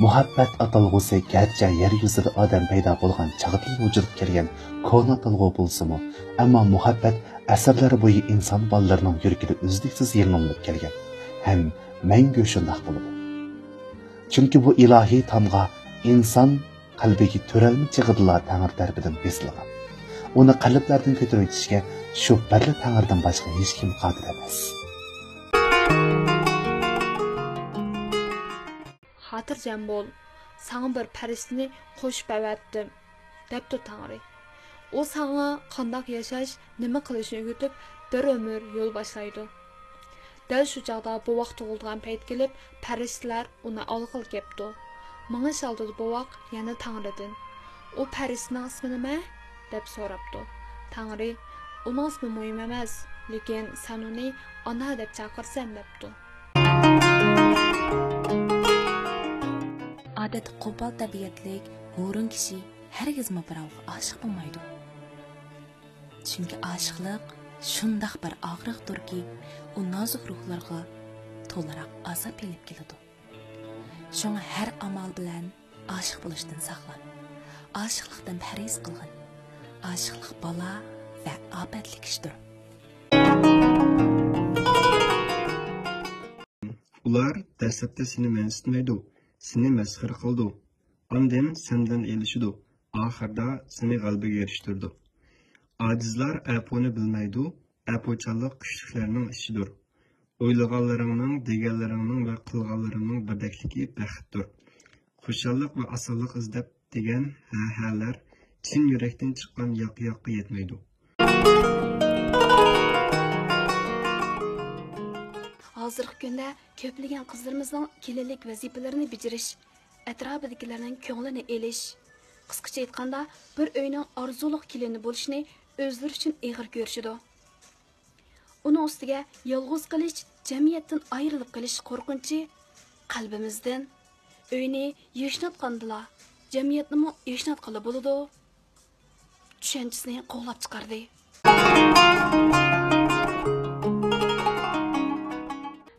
Muhabbat atalg'usi garchi yer yuzida odam paydo bo'lgan chag'dil vujudga kelgan kona atalg'u bo'lsa-mu, ammo muhabbat asrlar bo'yi inson bolalarining yuragida uzluksiz yangilanib kelgan. Ham mangu shundoq bo'ladi. Chunki bu ilohiy tamg'a inson qalbiga to'ralma chig'idlar Tangri tarafidan besilgan. Uni qalblardan ko'tarib o'tishga shu birli Tangridan boshqa hech kim qodir emas. Xotirjam bo'l. Sana bir farishni qo'shib avatdim, debdi Tangri. O sana qandoq yashash, nima qilishni o'rgatib, bir umr yo'l boshlaydi. Dal shu chaqda bu vaqt tug'ilgan payt kelib, farishtalar uni olg'il kepdi. Menga shaldi bu vaqt yana Tangridan. O farishtaning ismi nima? deb so'rabdi. Tangri, uning ismi muhim emas, lekin sen uni ona deb chaqirsan debdi. Adet qo'pol tabiatlik, g'urun kishi hargizmi birovga oshiq bo'lmaydi. Chunki oshiqlik shundoq bir og'riqdirki, u nozik ruhlarga to'laroq azob elib keladi. Shunga har amal bilan oshiq bo'lishdan saqlan. Oshiqlikdan parhez qilgin. Oshiqlik balo va ofatlik ishdir. Ular dastlabda seni mensimaydi, seni masxara qildi. Ondan sendan elishidi. Oxirda seni g'alabaga erishtirdi. Acizlar aponi bilmaydi, apochalik kuchliklarning ishidir. O'ylaganlaringning, deganlaringning va qilganlaringning birdakligi baxtdir. Xushallik va osonlik izlab degan ha-halar chin yurakdan chiqqan yoq-yoqqa yetmaydi. Hozirgi kunda ko'plagan qizlarimizning kelinlik vazifalarini bajarish, atrofidagilarning ko'nglini elish, qisqacha aytganda, bir uyning orzuliq kelini bo'lishni o'zlari uchun ig'ir ko'rishidi. Uni ustiga yolg'iz qilish, jamiyatdan ayrilib qolish qo'rqinchi qalbimizdan uyni yashnatgandila, jamiyatni mo yashnatqili bo'ladi. Tushanchisini qo'llab chiqardi.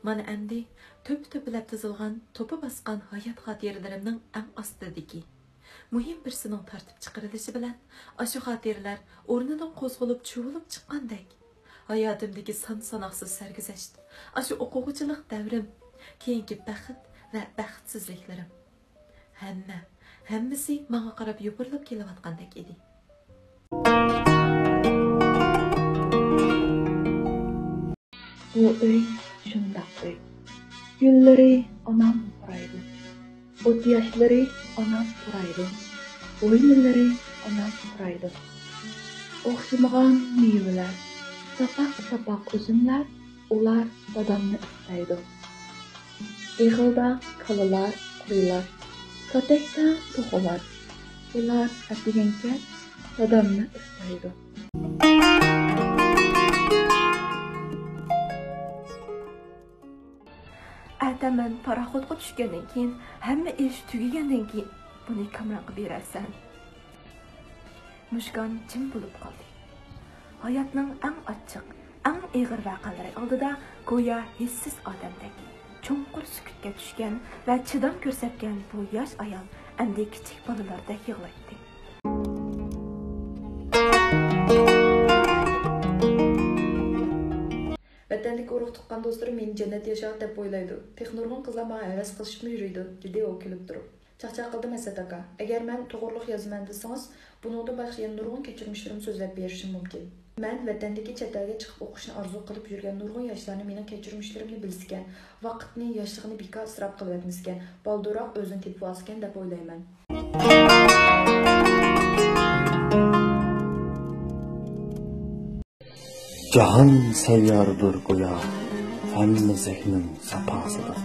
Mana endi to'p-to'plab tizilgan, to'pi basqan hayot xotiralarimning eng ostidagi muhim birsining tartib chiqarilishi bilan ashu xotiralar o'rnidan qo'zg'alib chuvilib chiqqandek hayotimdagi son-sanoqsiz sarguzash, ashu o'quvchilik davrim, keyingi baxt va baxtsizliklarim hammasi menga qarab yuburilib kelayotgandek edi. Bu uy shundoq uy. Gullari onam quraydi. O't yoshlari onam quraydi. O'yinlari onam quraydi. O'xshamagan mevalar, sapak uzumlar, ular dadamni istaydi. Eg'ilda kalalar, qo'ylar, katakda to'g'alar, ular atigancha dadamni istaydi. Ataman paraxodga tushgandan keyin, hamma ish tugagandan keyin buni kamroq berarsan. Mushkon jim bo'lib qoldi. Hayotning eng ochiq, eng ig'ir voqealari oldida go'yo hissiz odamdek cho'nqur sukutga tushgan va chidam ko'rsatgan bu yosh ayol endi kichik bolalardek yig'laydi. Vatandagi urug' tuqqan do'stlarim meni jannat yashaydi deb o'ylaydi. Texnurg'un qizlar menga havas qilishmi yuriydi, dedi u kulib turib. Chaqchaq qildim Asad aka. Agar men to'g'riliq yozaman desangiz, buningdan boshqa yana nurg'un kechirmishlarim so'zlab berishim mumkin. Men vatandagi chet elga chiqib o'qishni orzu qilib yurgan nurg'un yoshlarni mening kechirmishlarimni bilsgan, vaqtni, yoshligini bekor isrof qilib o'tmasgan, boldiroq o'zini tepib olgan deb o'ylayman. Jahon sayyordir go'yo, hamma zehnim safosida.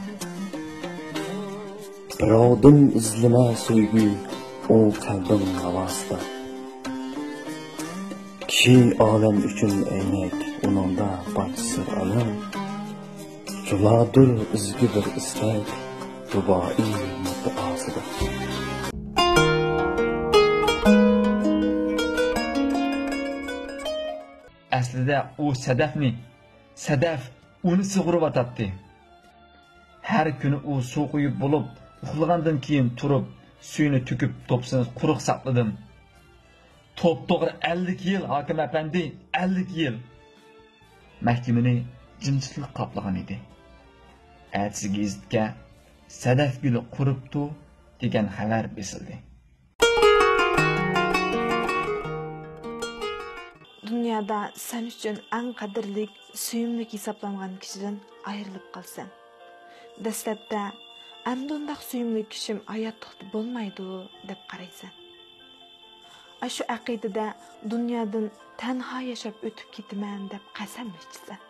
Birovdan izlama sevgi, o qalbim havosida. Kishi olam uchun aynak, uningda bachsir alam. Juladur izgi bir istak, rubai muttasida. Aslida u Sadaf uni sug'urib atadi. Har kuni u suv quyib bo'lib, Uxlagandan keyin turib, suyunu tüküp topsanız quruq saqladım. Top to'g'ri 50 yil hokim efendi, 50 yil. Mahkamani jimjitlik qoplagan edi. Ertesi gazitga sadaf guli quribdi degan xabar besildi. Dünyada sen üçün eng qadrlik, suyumlik hesaplangan kişiden ayrılıp qalsan. Dastlabda andondaq suyumlik kişim hayotda bo'lmaydi deb qaraysan. Aşu aqidada dunyodan tanha yaşab o'tib ketaman deb qasam ichsan.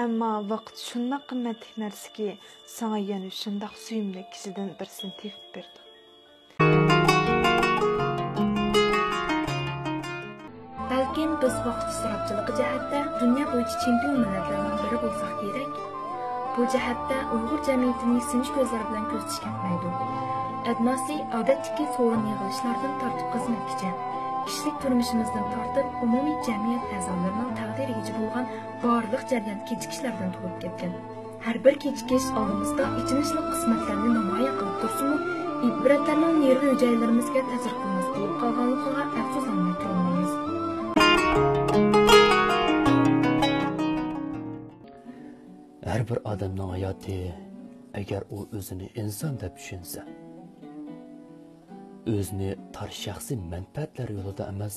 Ammo vaqt shunday qimmatli narsaki, sana yana shunday suyumli kishidan birsini tepib berdi. Balkim biz vaqt isrofchiligi jihatda dunyo bo'yicha chempion millatlarning biri bo'lsak kerak. Bu jihatda Uyg'ur jamiyatining sinish ko'zlari bilan ko'zatish ketmaydi. Adnosi odatdagi so'rin yig'ilishlardan tortib xizmatgacha, kishilik turmushimizdan tortib umumiy jamiyat a'zolarining taqdiriga bo'lgan barliq jarayon kechikishlardan tug'ilib ketgan. Har bir kechikish oldimizda ichinishli qismatlarni namoyon qilib tursin-u, ibratlarning nervi hujaylarimizga ta'sir qilmas bo'lib qolganligiga afsuslanmay turolmaymiz. Her bir adamның hayatı, eğer o özünü insan deb düşünse, özünü tar şahsi menfaatlar yolunda emas,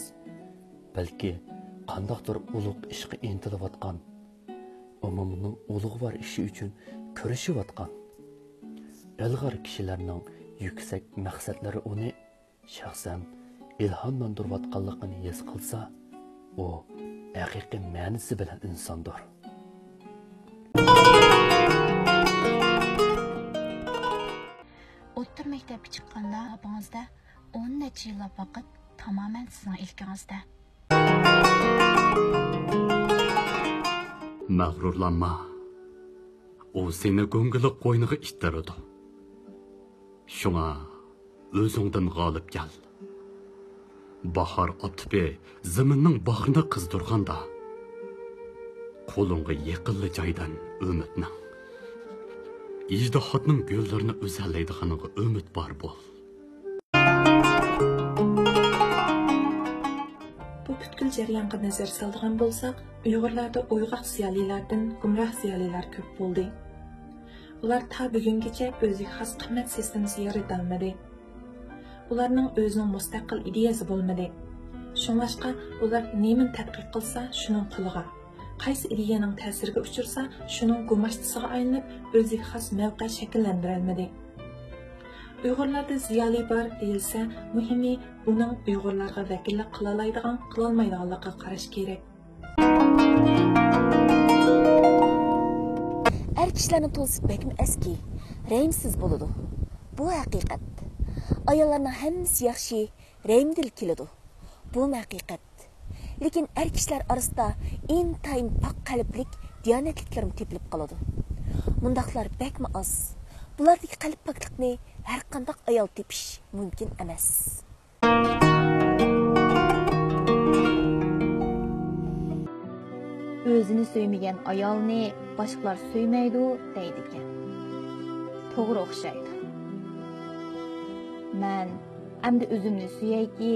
belki qandaqdır uluq işqi intilayotgan, umumning ulug'vor ishi uchun kurashayotgan ilg'or kishilarning yuksak maqsadlari uni shaxsan ilhomlantirayotganligini his qilsa, u haqiqiy ma'nosi bilan insondir. O'ttir maktabga chiqqanda abangizda 10 necha yillab vaqt tamoman sizning ilkingizda. Mag'rurlanma. O seni ko'ngillik qo'yniga ittiradi. Shunga o'zingdan g'olib kel. Bahor otbi zaminning bog'ini qizdirganda qo'lingga yaqinli joydan umidni, ijtihodning yo'llarini o'zallaydiganiga umid bor bo'l. Bu butkul jarayonga nazar soladigan bo'lsak, Uyg'urlarda uyg'oq ziyolilardan gumroh ziyolilar ko'p bo'ldi. Ular ta bugungacha o'ziga xos qimmat sistemasi yaratolmadi. Ularning o'zining mustaqil ideyasi bo'lmadi. Shunlashqa ular nemani tadqiq qilsa, shuning quliga, qaysi ideyaning ta'siriga uchirsa, shuning gumoshtisiga aylanib, o'ziga xos mavqe shakllantirolmadi. Uyg'urlarda ziyoli bor deyilsa, muhimi uning Uyg'urlarga vakillik qila oladigan, qila olmaydiganligiga qarash kerak. Er kishilarning to'lisi bakmi eski, rəhimsiz bo'ladi. Bu haqiqat. Ayollarning hammasi yaxshi, rəhimdil keladi. Bu haqiqat. Lekin er kishilar orasida intayin pok qalblik, diyonatliklar tepilib qoladi. Bundaqlar bakmi oz. Bulardagi qalb poklikni har qanday ayol tepish mumkin emas. Özünü söymeyen ayolni boshqalar söymaydi deydi ekan. To'g'ri o'xshaydi. Men endi o'zimni suyayki,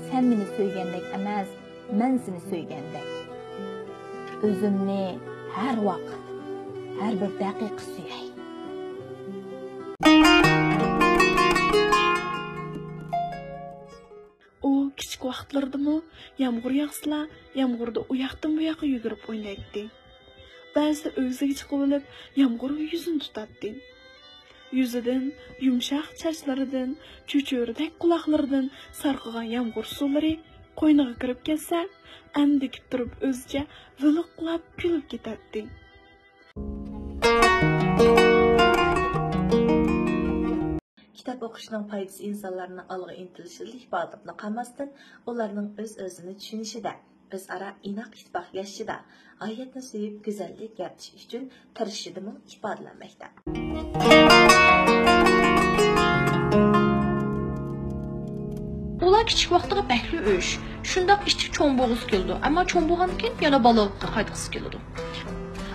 sen meni söygandek emas, men seni söygandek. O'zimni har vaqt, har bir daqiqa suyay. O kichik vaqtlardami yomg'ir yog'sa, yomg'irda u yoqdan bu yoqqa yugurib o'ynaydi. Ba'zida o'g'ziga chiqib olib, yomg'ir yuzini tutatdi. Yuzidan, yumshoq sochlaridan, chuchurdek quloqlaridan sarqigan yomg'ir suvlari qo'yniga kirib ketsa, andikib turib o'zicha viliqlab kulib ketadi. Kitap o'qishning foydasi insonlarning olg'a intilishini ifoda qilmasdan, ularning o'z-o'zini tushunishida, o'zaro inoq ittifoqlashishida, hayotni sevib go'zallik yaratish uchun tirishishida ifodalanmoqda. Ular kichik vaqtida bakli o'sh, shundoq ishchi cho'ng bo'g'is keldi, ammo cho'ng bo'lgandan keyin yana baloqqa qaytgisi keldi.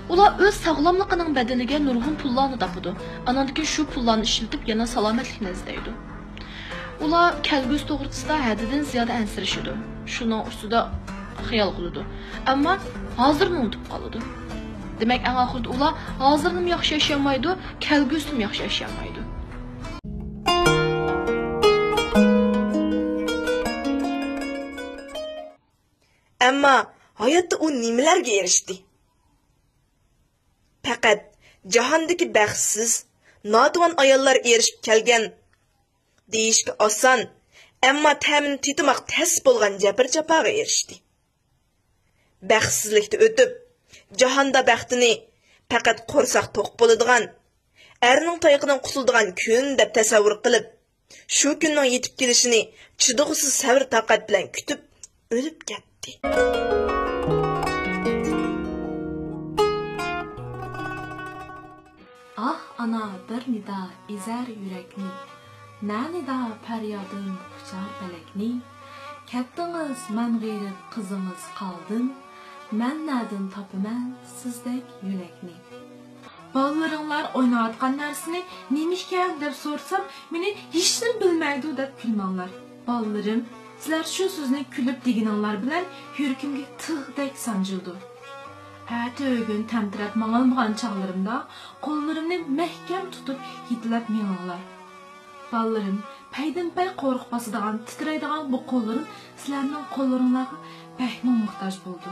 Ular öz sağlamlığının bedeliga nurg'un pullarni topadi. Anandaki shu pullarni ishlatib yana salomatlikni izlaydi. Ular kelgusi to'g'risida haddidan ziyoda ansirishadi. Shuning ustida xiyol qiladi. Ammo hozirni unutib qoladi. Demak, eng oxirida ular hozirni yaxshi yashamaydi, kelgusini yaxshi yashamaydi. Ammo hayotda u nimalarga erishdi? Faqat jahondagi baxtsiz, notavon ayollar erishib kelgan deyishga oson, ammo ta'min tetimoq tas bo'lgan jabr-jafoga erishdi. Baxtsizlikni o'tib, jahonda baxtini faqat qo'rsoq to'q bo'ladigan, erning tayoqidan qutuladigan kun deb tasavvur qilib, shu kunning yetib kelishini chidog'siz sabr taqat bilan kutib o'lib ketdi. Ah ana bir nida ezer yürekni, ne nida feryadın uçar felekni. Ketdiniz men g'erib qizimiz qoldim, men nadin topaman sizdek yülekni. Balalarınlar oynayotgan narsani nemişken deb sorsam, meni hech nim bilmaydi deb kulmanglar. Balalarım, sizlar shu so'zni kulib deganinglar bilan yuragimga tig'dek sanjildi. Ertəgün təmtirəb mağalmağan çağlarımda qollarımni məhkəm tutub yetilab meninglar. Ballarım, paydan-pay qo'rq basadigan, titraydigan bu qo'llarim sizlarning qo'llaringlarga bəhmə muhtaç bo'ldi.